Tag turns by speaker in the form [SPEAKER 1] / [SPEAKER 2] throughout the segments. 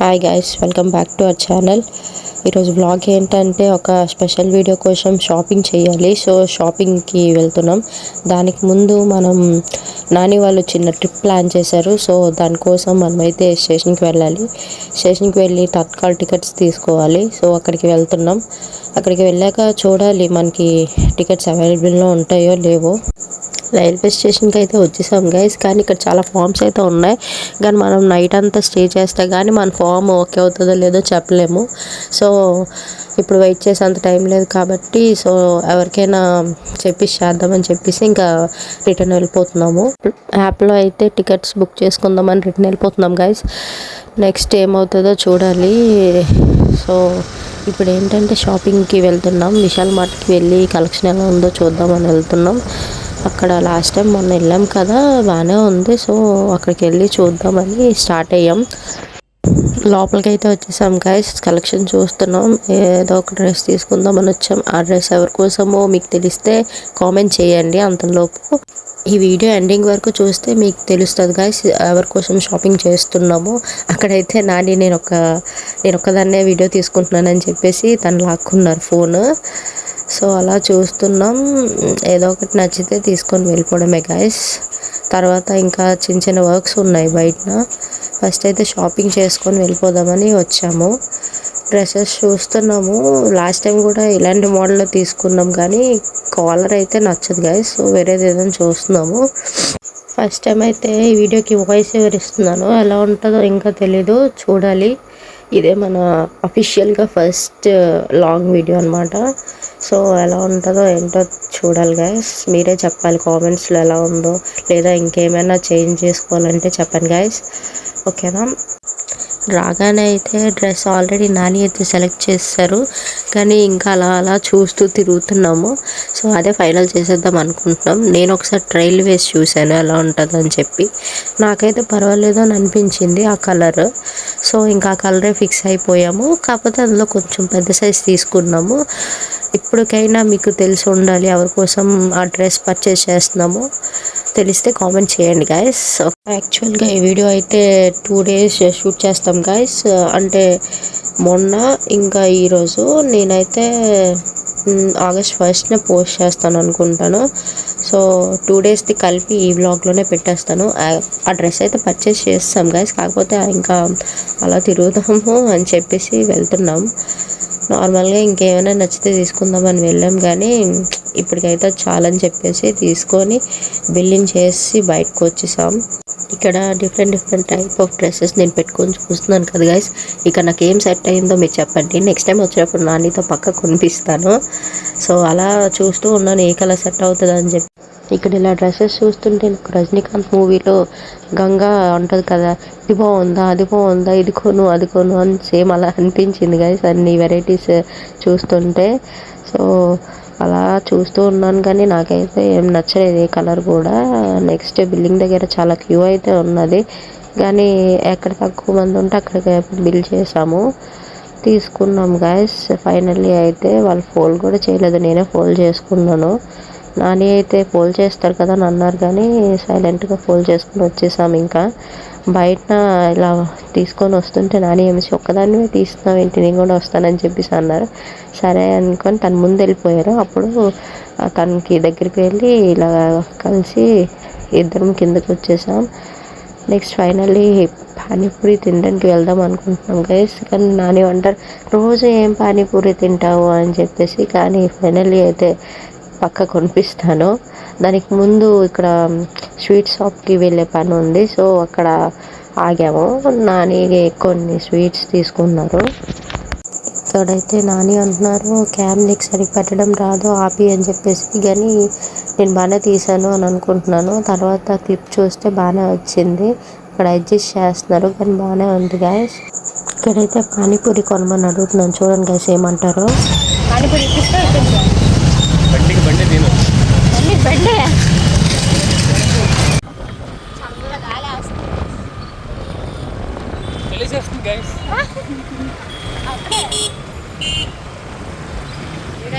[SPEAKER 1] Hi guys, welcome back to our channel. ఈరోజు blog ఏంటంటే ఒక స్పెషల్ వీడియో కోసం షాపింగ్ చేయాలి. సో షాపింగ్కి వెళ్తున్నాం. దానికి ముందు మనం నాని వాళ్ళు చిన్న ట్రిప్ ప్లాన్ చేశారు. సో దానికోసం మనమైతే స్టేషన్కి వెళ్ళాలి. స్టేషన్కి వెళ్ళి తత్కాల్ టికెట్స్ తీసుకోవాలి. సో అక్కడికి వెళ్తున్నాం. అక్కడికి వెళ్ళాక చూడాలి మనకి టికెట్స్ అవైలబుల్లో ఉంటాయో లేవో. రైల్వే స్టేషన్కి అయితే వచ్చేసాం గైస్. కానీ ఇక్కడ చాలా ఫామ్స్ అయితే ఉన్నాయి. కానీ మనం నైట్ అంతా స్టే చేస్తే కానీ మన ఫామ్ ఓకే అవుతుందో లేదో చెప్పలేము. సో ఇప్పుడు వెయిట్ చేసేంత టైం లేదు కాబట్టి సో ఎవరికైనా చేద్దామని చెప్పేసి ఇంకా రిటర్న్ వెళ్ళిపోతున్నాము. యాప్లో అయితే టికెట్స్ బుక్ చేసుకుందామని రిటర్న్ వెళ్ళిపోతున్నాం గైస్. నెక్స్ట్ ఏమవుతుందో చూడాలి. సో ఇప్పుడు ఏంటంటే షాపింగ్కి వెళ్తున్నాం. విశాల్ మార్ట్కి వెళ్ళి కలెక్షన్ ఎలా ఉందో చూద్దామని వెళ్తున్నాం. అక్కడ లాస్ట్ టైం మొన్న వెళ్ళాం కదా, బాగానే ఉంది. సో అక్కడికి వెళ్ళి చూద్దామని స్టార్ట్ అయ్యాం. లోపలికి అయితే వచ్చేసాం గైస్. కలెక్షన్ చూస్తున్నాం. ఏదో ఒక డ్రెస్ తీసుకుందామని వచ్చాం. ఆ డ్రెస్ ఎవరి కోసమో మీకు తెలిస్తే కామెంట్ చేయండి. అంతలోపు ఈ వీడియో ఎండింగ్ వరకు చూస్తే మీకు తెలుస్తుంది గైస్ ఎవరి కోసం షాపింగ్ చేస్తున్నామో. అక్కడైతే నాని నేను ఒక్కదాన్నే వీడియో తీసుకుంటున్నానని చెప్పేసి తను లాక్కున్నారు ఫోన్. సో అలా చూస్తున్నాం. ఏదో ఒకటి నచ్చితే తీసుకొని వెళ్ళిపోవడమే గైస్. తర్వాత ఇంకా చిన్న చిన్న వర్క్స్ ఉన్నాయి బయట. ఫస్ట్ అయితే షాపింగ్ చేసుకొని వెళ్ళిపోదామని వచ్చాము. డ్రెస్సెస్ చూస్తున్నాము. లాస్ట్ టైం కూడా ఇలాంటి మోడల్లో తీసుకున్నాం కానీ కాలర్ అయితే నచ్చదు గైస్. సో వేరేది ఏదైనా చూస్తున్నాము. ఫస్ట్ టైం అయితే ఈ వీడియోకి వాయిస్ ఓవర్ ఇస్తున్నాను. ఎలా ఉంటుందో ఇంకా తెలీదు, చూడాలి. ఇదే మన అఫీషియల్గా ఫస్ట్ లాంగ్ వీడియో అనమాట. సో ఎలా ఉంటుందో ఏంటో చూడాలి గైస్. మీరే చెప్పాలి కామెంట్స్లో ఎలా ఉందో, లేదా ఇంకేమైనా చేంజ్ చేసుకోవాలంటే చెప్పండి గైస్. ఓకేనా. రాగానే అయితే డ్రెస్ ఆల్రెడీ నాని అయితే సెలెక్ట్ చేస్తారు. కానీ ఇంకా అలా చూస్తూ తిరుగుతున్నాము. సో అదే ఫైనల్ చేసేద్దాం అనుకుంటున్నాం. నేను ఒకసారి ట్రైల్ వేసి చూశాను ఎలా ఉంటుందని చెప్పి. నాకైతే పర్వాలేదు అని అనిపించింది ఆ కలర్. సో ఇంకా ఆ కలరే ఫిక్స్ అయిపోయాము. కాకపోతే అందులో కొంచెం పెద్ద సైజ్ తీసుకున్నాము. ఇప్పటికైనా మీకు తెలిసి ఉండాలి ఎవరి కోసం ఆ డ్రెస్ పర్చేస్ చేస్తున్నామో. తెలిస్తే కామెంట్ చేయండి గైస్. యాక్చువల్గా ఈ వీడియో అయితే 2 days షూట్ చేస్తాం గైస్. అంటే మొన్న ఇంకా ఈరోజు నేనైతే August 1st పోస్ట్ చేస్తాను అనుకుంటాను. సో 2 daysది కలిపి ఈ వ్లాగ్లోనే పెట్టేస్తాను. ఆ డ్రెస్ అయితే పర్చేస్ చేస్తాం గైస్. కాకపోతే ఇంకా అలా తిరుగుదాము అని చెప్పేసి వెళ్తున్నాం. నార్మల్గా ఇంకేమైనా నచ్చితే తీసుకుందామని వెళ్ళాం కానీ ఇప్పటికైతే చాలని చెప్పేసి తీసుకొని బిల్లింగ్ చేసి బయటకు వచ్చేసాం. ఇక్కడ డిఫరెంట్ టైప్ ఆఫ్ డ్రెస్సెస్ నేను పెట్టుకొని చూస్తున్నాను కదా గైస్. ఇక నాకు ఏం సెట్ అయిందో మీరు చెప్పండి. నెక్స్ట్ టైం వచ్చినప్పుడు నానితో పక్క కొనిపిస్తాను. సో అలా చూస్తూ ఉన్నాను ఏ కలర్ సెట్ అవుతుంది అని చెప్పి. ఇక్కడ ఇలా డ్రెస్సెస్ చూస్తుంటే నాకు రజనీకాంత్ మూవీలో గంగా ఉంటుంది కదా, ఇది బాగుందా అది బాగుందా ఇది కొను అది కొను అని సేమ్ అలా అనిపించింది గైస్ అన్ని వెరైటీస్ చూస్తుంటే. సో అలా చూస్తూ ఉన్నాను కానీ నాకైతే ఏం నచ్చలేదు ఏ కలర్ కూడా. నెక్స్ట్ బిల్లింగ్ దగ్గర చాలా క్యూ అయితే ఉన్నది. కానీ ఎక్కడ తక్కువ మంది ఉంటే అక్కడికి బిల్ చేసాము, తీసుకున్నాం గైస్. ఫైనల్లీ అయితే వాళ్ళు ఫోల్డ్ కూడా చేయలేదు, నేనే ఫోల్డ్ చేసుకున్నాను. నాని అయితే ఫోల్డ్ చేస్తారు కదా అని అన్నారు కానీ సైలెంట్గా ఫోల్డ్ చేసుకుని వచ్చేసాము. ఇంకా బయట ఇలా తీసుకొని వస్తుంటే నాని ఏమిసి ఒక్కదాన్ని తీస్తున్నావు ఏంటి, నేను కూడా వస్తానని చెప్పేసి అన్నారు. సరే అనుకొని తను ముందు వెళ్ళిపోయారు. అప్పుడు తనకి దగ్గరికి వెళ్ళి ఇలా కలిసి ఇద్దరం కిందకి వచ్చేసాం. నెక్స్ట్ ఫైనల్లీ పానీపూరి తినడానికి వెళ్దాం అనుకుంటున్నాం గైస్. కానీ నాని అంటారు రోజు ఏం పానీపూరి తింటావు అని చెప్పేసి. కానీ ఫైనల్లీ అయితే పక్క కొనిపిస్తాను. దానికి ముందు ఇక్కడ స్వీట్ షాప్కి వెళ్ళే పని ఉంది. సో అక్కడ ఆగాము. నాని కొన్ని స్వీట్స్ తీసుకున్నారు. ఇక్కడైతే నాని అంటున్నారు క్యామ్ నీకు సరిగ్గా పెట్టడం రాదు ఆపి అని చెప్పేసి. కానీ నేను బాగానే తీసాను అని అనుకుంటున్నాను. తర్వాత క్లిప్ చూస్తే బాగానే వచ్చింది. ఇక్కడ అడ్జస్ట్ చేస్తున్నారు కానీ బాగానే ఉంది గైస్. ఇక్కడైతే పానీపూరి కొనమని అడుగుతున్నాను, చూడండి గైస్ ఏమంటారు. పానీపూరి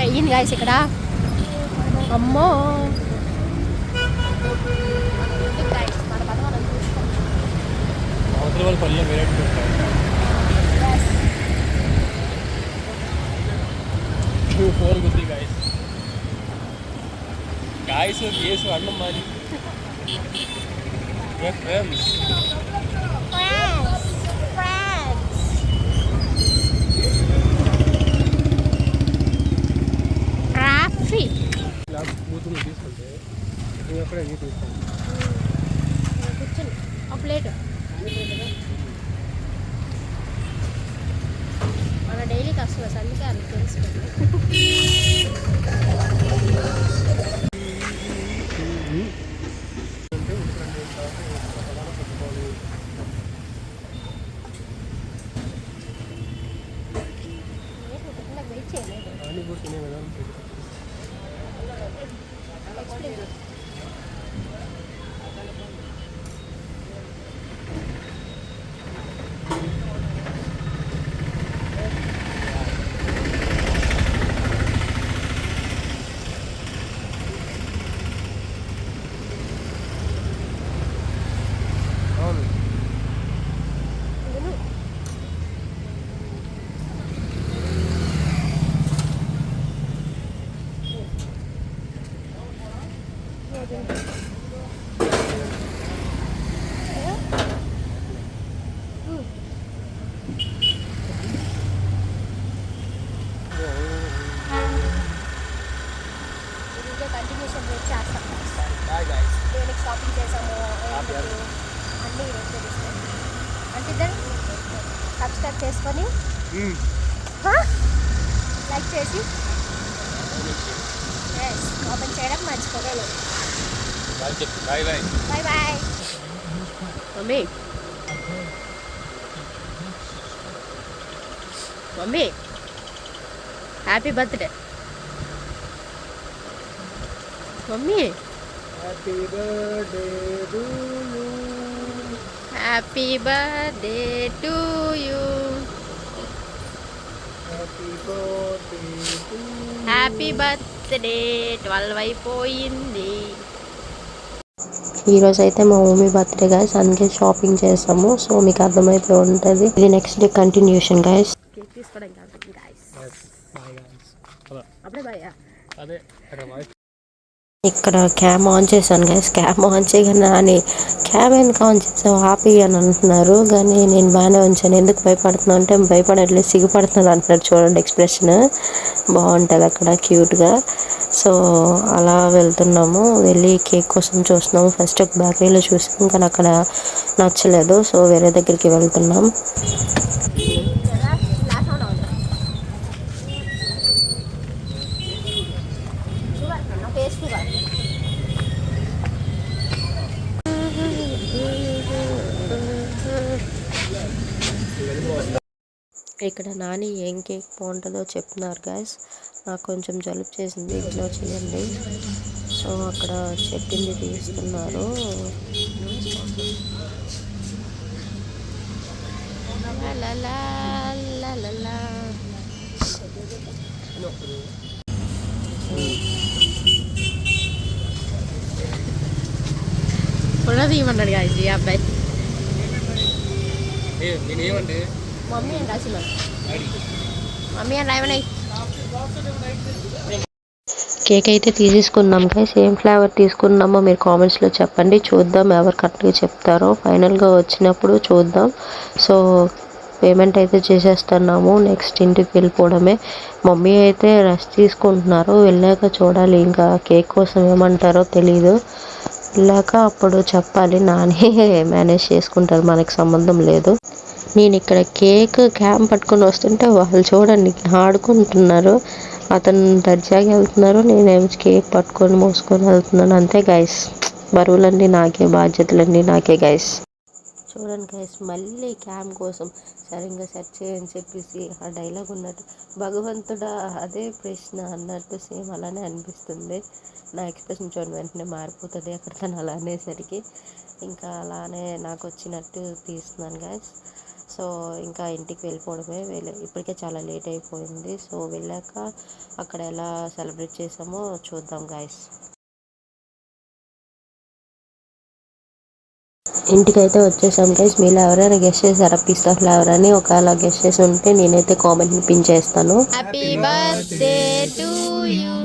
[SPEAKER 1] అయ్యింది గాయస్ ఇక్కడ. అమ్మో
[SPEAKER 2] అవతల వాళ్ళ పల్లె వెరైటీ కేసు అన్నం మాది ఫ్రెండ్స్
[SPEAKER 1] ట్రాఫిక్
[SPEAKER 2] కూతురు తీసుకుంటే ఎప్పుడే తీసుకోండి
[SPEAKER 1] కూర్చొని ఆ ప్లేట్ మన డైలీ కస్టమర్స్ అందుకే అది తెలుసు. వెయిట్ చేయలేదు. కంటిన్యూషన్ రేట్ చేస్తాం. దేనికి షాపింగ్ చేసాము అన్నీ తెలుస్తాయి. అంటే దాన్ని సబ్స్క్రైబ్ చేసుకొని లైక్ చేసి ఓపెన్ చేయడం మర్చిపోలేదు. Bye bye mummy. Mummy happy birthday mummy.
[SPEAKER 2] Happy birthday to you.
[SPEAKER 1] Happy birthday to you.
[SPEAKER 2] Happy birthday to
[SPEAKER 1] happy birthday 12 అయిపోయింది. ఈరోజు అయితే మా మమ్మీ బర్త్డే గైస్, అందుకే షాపింగ్ చేసాము. సో మీకు అర్థమైపోయి ఉంటుంది. ఇది next day continuation guys. Cake తీసుకోవడానికి అప్పుడే బాయ్.
[SPEAKER 2] అదే
[SPEAKER 1] ఇక్కడ క్యామ్ ఆన్ చేశాను గైస్. క్యామ్ ఆన్ చేయగానే అని క్యామ్ ఎందుకు ఆన్ చేసావు హ్యాపీ అని అంటున్నారు. కానీ నేను బాగానే ఉంచాను. ఎందుకు భయపడుతున్నాను అంటే భయపడట్లేదు, సిగ్గుపడుతున్నాను అంటున్నారు. చూడండి ఎక్స్ప్రెషన్ బాగుంటుంది అక్కడ క్యూట్గా. సో అలా వెళ్తున్నాము. వెళ్ళి కేక్ కోసం చూస్తున్నాము. ఫస్ట్ ఒక బేకరీలో చూసాం కానీ అక్కడ నచ్చలేదు. సో వేరే దగ్గరికి వెళ్తున్నాం. ఇక్కడ నాని ఏం కేక్ బాగుంటుందో చెప్తున్నారు గైస్. నాకు కొంచెం జలుబు చేసింది, ఇగ్నోర్ చేయండి. సో అక్కడ చెప్పింది తీస్తున్నారు. ఉన్నది ఏమన్నాడు గైస్ ఈ అబ్బాయి.
[SPEAKER 2] నేనేమంటే
[SPEAKER 1] మమ్మీ అని రాసి మమ్మీ అని రాయమన్నాయి. కేక్ అయితే తీసేసుకున్నాం గైస్. ఏం ఫ్లేవర్ తీసుకున్నామో మీరు కామెంట్స్లో చెప్పండి. చూద్దాం ఎవరు కరెక్ట్గా చెప్తారో. ఫైనల్గా వచ్చినప్పుడు చూద్దాం. సో పేమెంట్ అయితే చేసేస్తున్నాము. నెక్స్ట్ ఇంటికి వెళ్ళిపోవడమే. మమ్మీ అయితే రెస్ట్ తీసుకుంటున్నారు. వెళ్ళాక చూడాలి ఇంకా కేక్ కోసం ఏమంటారో తెలీదు. వెళ్ళాక అప్పుడు చెప్పాలి. నాని మేనేజ్ చేసుకుంటారు, మనకి సంబంధం లేదు. నేను ఇక్కడ కేక్ క్యామ్ పట్టుకొని వస్తుంటే వాళ్ళు చూడండి ఆడుకుంటున్నారు. అతను దర్జాగా వెళ్తున్నారు, నేనేమో కేక్ పట్టుకొని మోసుకొని వెళ్తున్నాను. అంతే గైస్, బరువులన్నీ నాకే, బాధ్యతలన్నీ నాకే గైస్. చూడండి గైస్, మళ్ళీ క్యామ్ కోసం సరిగ్గా సెర్చ్ చేయని చెప్పేసి ఆ డైలాగ్ ఉన్నట్టు భగవంతుడా అదే ప్రశ్న అన్నట్టు సేమ్ అలానే అనిపిస్తుంది. నా ఎక్స్ప్రెషన్ చూడండి వెంటనే మారిపోతుంది అక్కడ తను అలా అనేసరికి. ఇంకా అలానే నాకు వచ్చినట్టు తీస్తున్నాను గైస్. సో ఇంకా ఇంటికి వెళ్ళిపోవడమే. ఇప్పటికే చాలా లేట్ అయిపోయింది. సో వెళ్ళాక అక్కడ ఎలా సెలబ్రేట్ చేసామో చూద్దాం గైస్. ఇంటికైతే వచ్చేసాం గైస్. మీలో ఎవరైనా గెస్ట్ చేశారా పిస్తా ఫ్లేవర్ అని? ఒకవేళ గెస్ట్ చేసి ఉంటే నేనైతే కామెంట్ని పిన్ చేస్తాను. Happy birthday to you.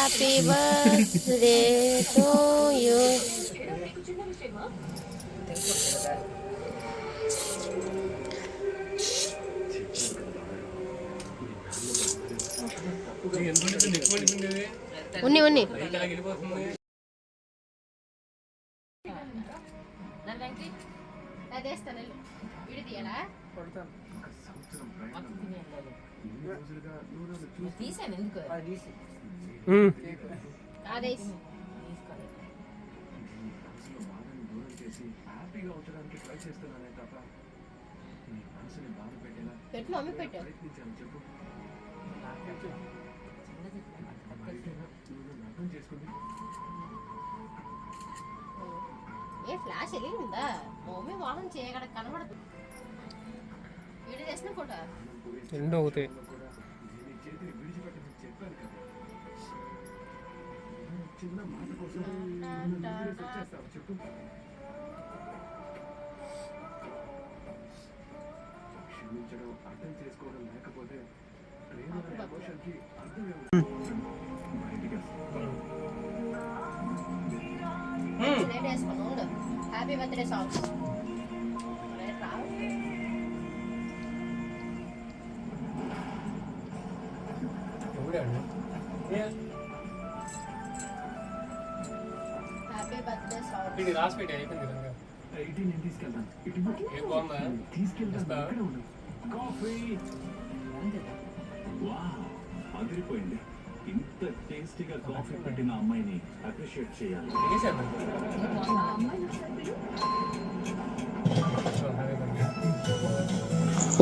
[SPEAKER 1] Happy birthday to you. ఉన్ని ఉన్ని
[SPEAKER 3] తీసాను ఎందుకు
[SPEAKER 1] పెట్టు మమ్మీ పెట్టు. ఏ ఫ్లాష్ వెలిగిందా? మమ్మీ వాహనం చేయగల కనబడదు. వీడియో చేసిన ఫోటో
[SPEAKER 2] రెండు అవుతాయి.
[SPEAKER 4] అర్థం చేసుకోవడం లేకపోతే
[SPEAKER 1] happy birthday songs happy birthday songs
[SPEAKER 2] ఇది రాసి పెట్టి అయిపోయింది కదా.
[SPEAKER 4] తీసుకెళ్తాను
[SPEAKER 2] ఏం బాగుందా?
[SPEAKER 4] తీసుకెళ్తాను. కాఫీ అదిరిపోయింది. ఇంత టేస్టీగా కాఫీ పెట్టిన అమ్మాయిని అప్రిషియేట్ చేయాలి.
[SPEAKER 2] చేసేద్దాం.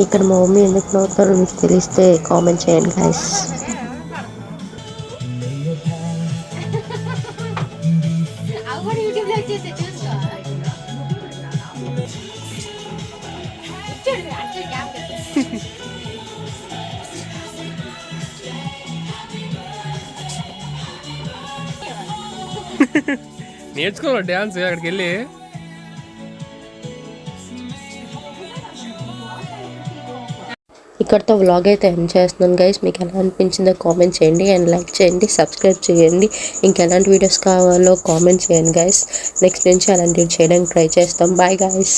[SPEAKER 1] ఇక్కడ మా మమ్మీ ఎందుకు నవ్వుతారో మీకు తెలిస్తే కామెంట్ చేయండి గైస్.
[SPEAKER 2] నేర్చుకోవాలి డ్యాన్స్ అక్కడికి వెళ్ళి.
[SPEAKER 1] ఇక్కడతో వ్లాగ్ అయితే ఎండ్ చేస్తున్నాను గైస్. మీకు ఎలా అనిపించిందో కామెంట్ చేయండి అండ్ లైక్ చేయండి, సబ్స్క్రైబ్ చేయండి. ఇంకెలాంటి వీడియోస్ కావాలో కామెంట్ చేయండి గైస్. నెక్స్ట్ నుంచి అలాంటివి చేయడానికి ట్రై చేస్తాం. Bye guys.